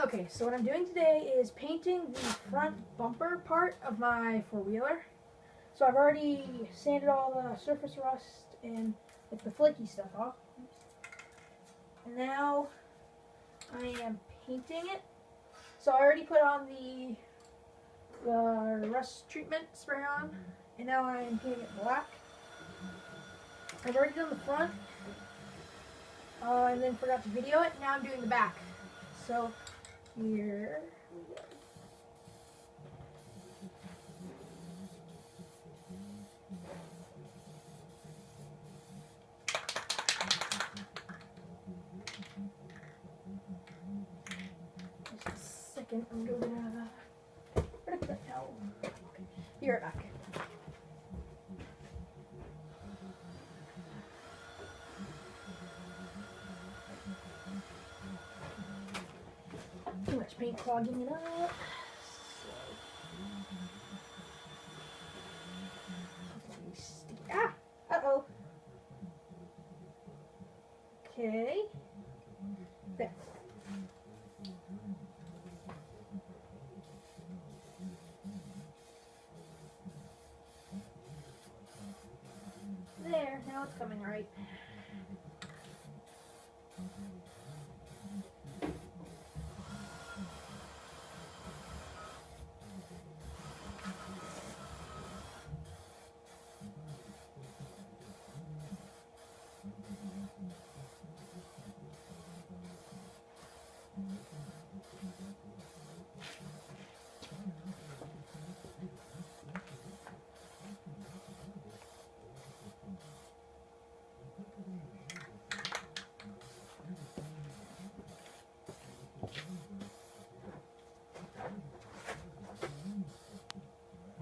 Okay, so what I'm doing today is painting the front bumper part of my four-wheeler. So I've already sanded all the surface rust and like the flaky stuff off. And now I am painting it. So I already put on the rust treatment spray on, and now I am painting it black. I've already done the front, and then forgot to video it. Now I'm doing the back. So here we go. Just a second, I'm going to where did I put that towel? Be right back. Too much paint clogging it up. Ah! Uh-oh. Okay. There. There, now it's coming right.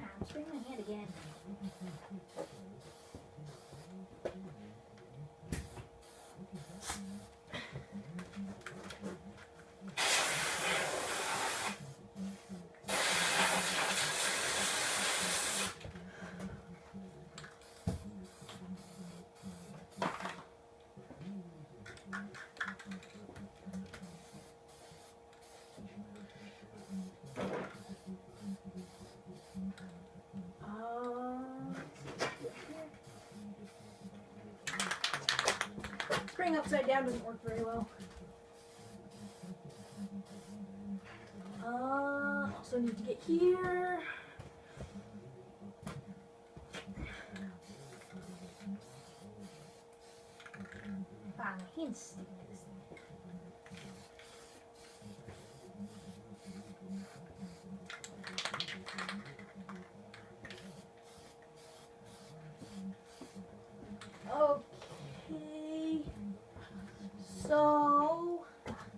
I'm spraying my hand again. Spraying upside down doesn't work very well. Also need to get here. Ah, my hand's sticking to this thing. Okay, so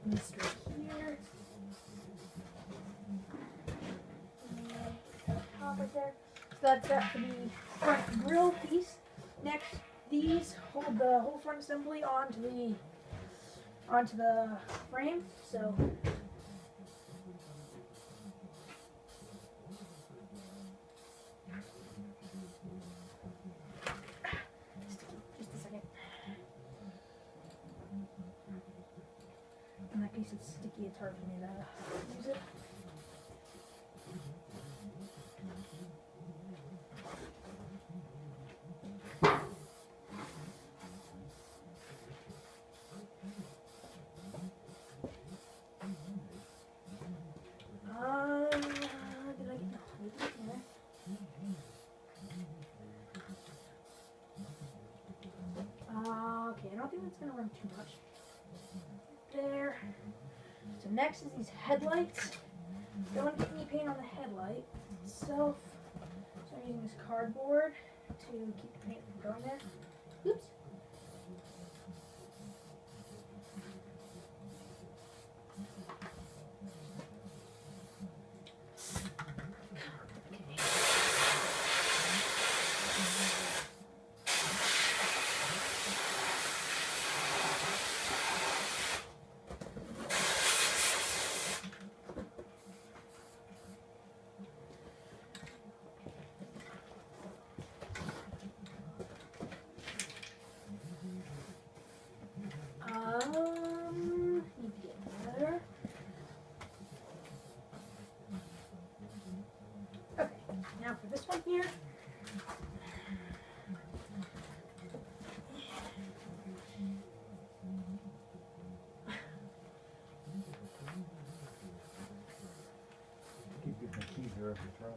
this right here, top right there. So that's that for the front grille piece. Next, these hold the whole front assembly onto the frame. So. Just a second. And that piece is sticky, it's hard for me to use it. Did I get no? Okay, I don't think that's gonna run too much. There. So next is these headlights. Don't want to get any paint on the headlight itself. So I'm using this cardboard to keep the paint from going there. Oops. this one here. Keep getting the keys here if you try.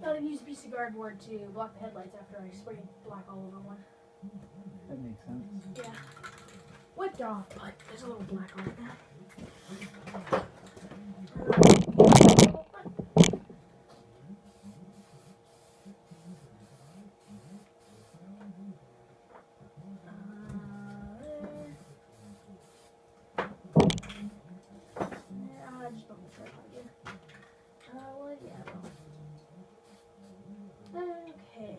I'll use a piece of cardboard to block the headlights after I sprayed black all over one. That makes sense. Yeah. Wiped off, but there's a little black on it now. Just don't try again. Well, yeah. Okay.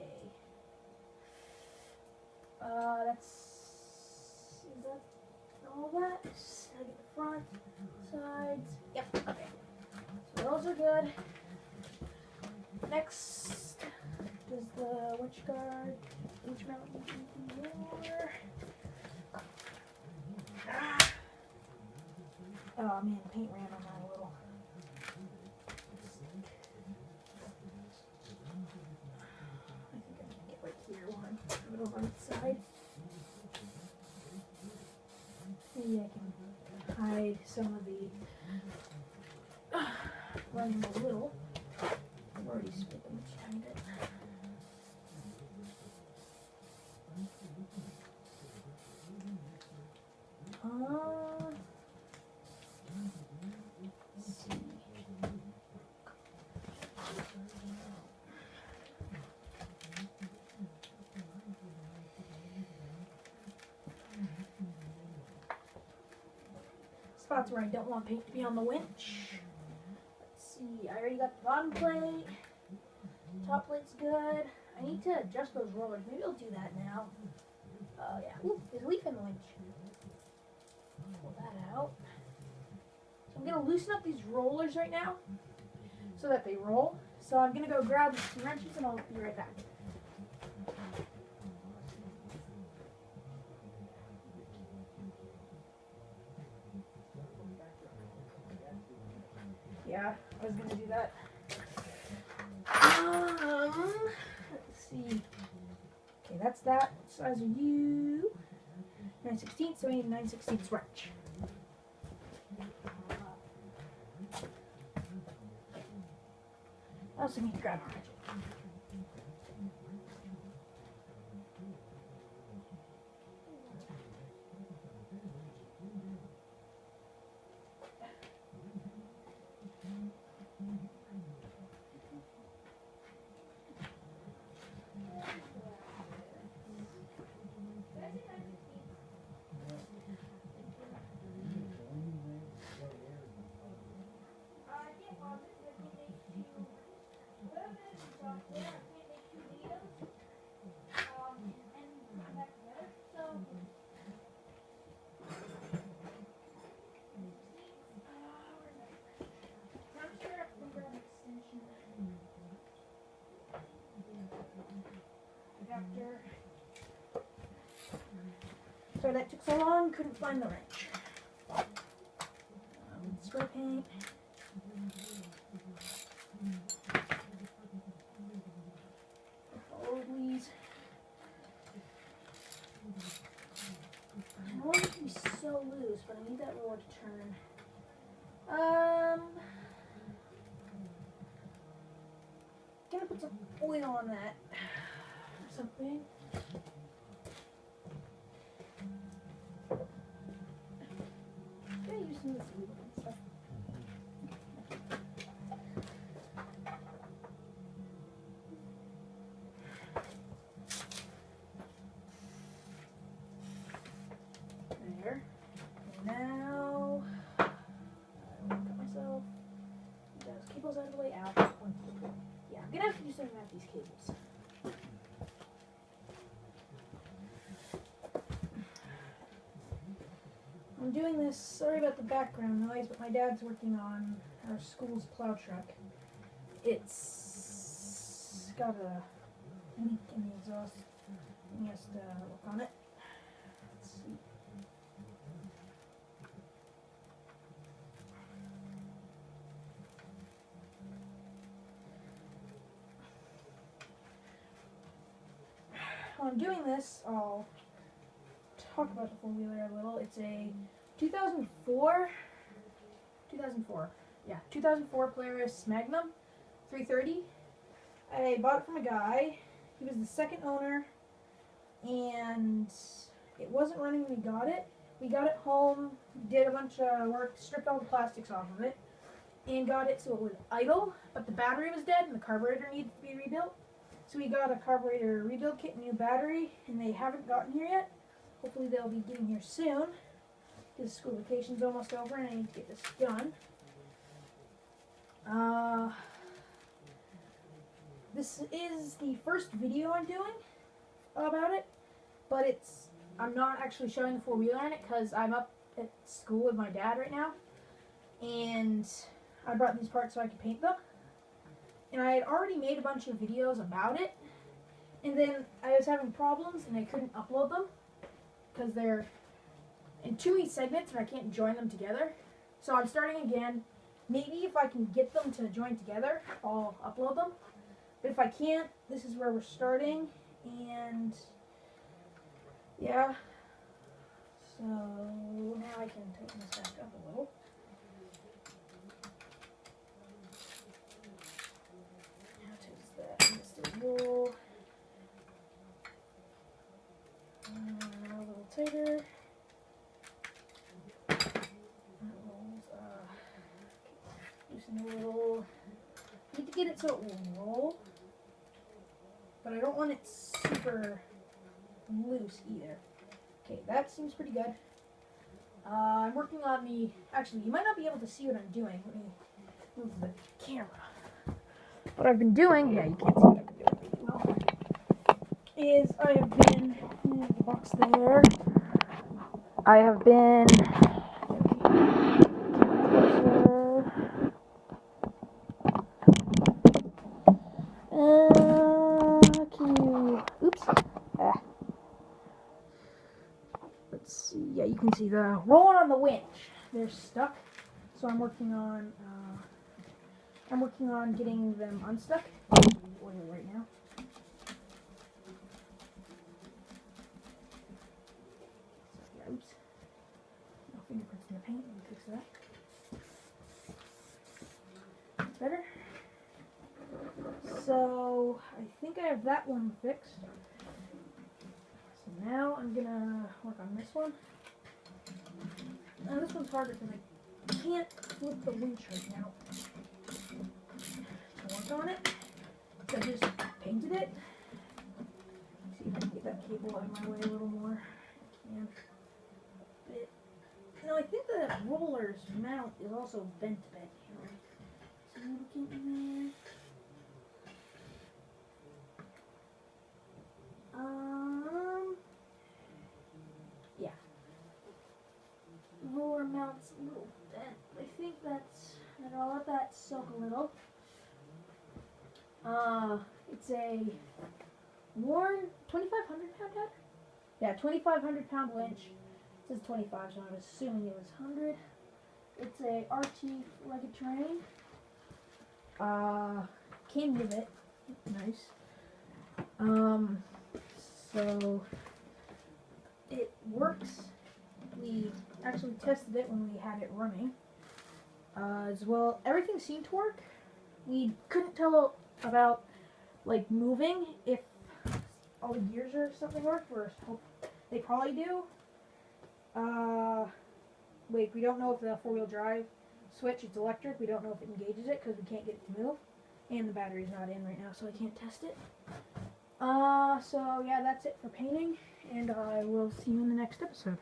Is that all that? I get the front, sides. Yep, okay. So those are good. Next, does the winch mount need anything more? Oh man, the paint ran on that a little. I think I'm gonna get right here one. A little right side. Maybe I can hide some of the running a little. I've already spit them behind it. Let's see. Spots where I don't want paint to be on the winch. Let's see, I already got the bottom plate. Top plate's good. I need to adjust those rollers. Maybe I'll do that now. Oh yeah. Ooh, there's a leaf in the winch. Pull that out. So I'm gonna loosen up these rollers right now so that they roll. So I'm gonna go grab some wrenches and I'll be right back. Yeah, I was gonna do that. Let's see. Okay, that's that. What size are you? 9/16, so we need a 9/16 wrench. I also need to grab a wrench. Sorry that took so long, couldn't find the wrench. Spray paint. Follow these. I don't want it to be so loose, but I need that roller to turn. Gonna put some oil on that. Or something. Gonna use some of this glue and stuff. There. And now I will cut myself. Those cables out of the way. Out. Yeah, I'm gonna have to do something about these cables. I'm doing this, sorry about the background noise, but my dad's working on our school's plow truck. It's got a leak in the exhaust He has to work on it. Let's see. While I'm doing this, I'll talk about the four-wheeler a little. It's a 2004 Polaris Magnum 330. I bought it from a guy. He was the second owner, and it wasn't running when we got it. We got it home, did a bunch of work, stripped all the plastics off of it, and got it so it would idle, but the battery was dead and the carburetor needed to be rebuilt. So we got a carburetor rebuild kit, new battery, and they haven't gotten here yet. Hopefully they'll be getting here soon, because school vacation's almost over and I need to get this done. This is the first video I'm doing about it, but I'm not actually showing the four-wheeler in it because I'm up at school with my dad right now, and I brought these parts so I could paint them. And I had already made a bunch of videos about it, and then I was having problems and I couldn't upload them because they're in too many segments and I can't join them together. So I'm starting again. Maybe if I can get them to join together, I'll upload them. But if I can't, this is where we're starting, and yeah. So now I can tighten this back up a little. Roll a little tighter. That rolls, loosen a little. Need to get it so it will roll, but I don't want it super loose either. Okay, that seems pretty good. I'm working on the. Actually, you might not be able to see what I'm doing. Let me move the camera. What I've been doing, yeah, you can't see what I've been doing well, is I have been, the box there, I have been, let's see, yeah, you can see the rolling on the winch, they're stuck, so I'm working on getting them unstuck. Oil right now. So, yeah, oops. No fingerprints in the paint. Let me fix that. That's better. So I think I have that one fixed. So now I'm gonna work on this one. Now this one's harder because I can't flip the winch right now. Work on it. So I just painted it. Let's see if I can get that cable out of my way a little more. I can. No, I think the roller's mount is also bent a bit. So I'm looking in there. Yeah. The roller mount's a little bent. I think and I'll let that soak a little. It's a worn 2,500 pound head? Yeah, 2,500 pound winch. It says 25, so I'm assuming it was 100. It's a RT rugged terrain. Came with it. Nice. So it works. We actually tested it when we had it running. As well, everything seemed to work. We couldn't tell about like moving if all the gears or something work. They probably do. Like we don't know if the four-wheel drive switch, it's electric. We don't know if it engages it because we can't get it to move, and the battery's not in right now, so I can't test it. So yeah, that's it for painting, and I will see you in the next episode.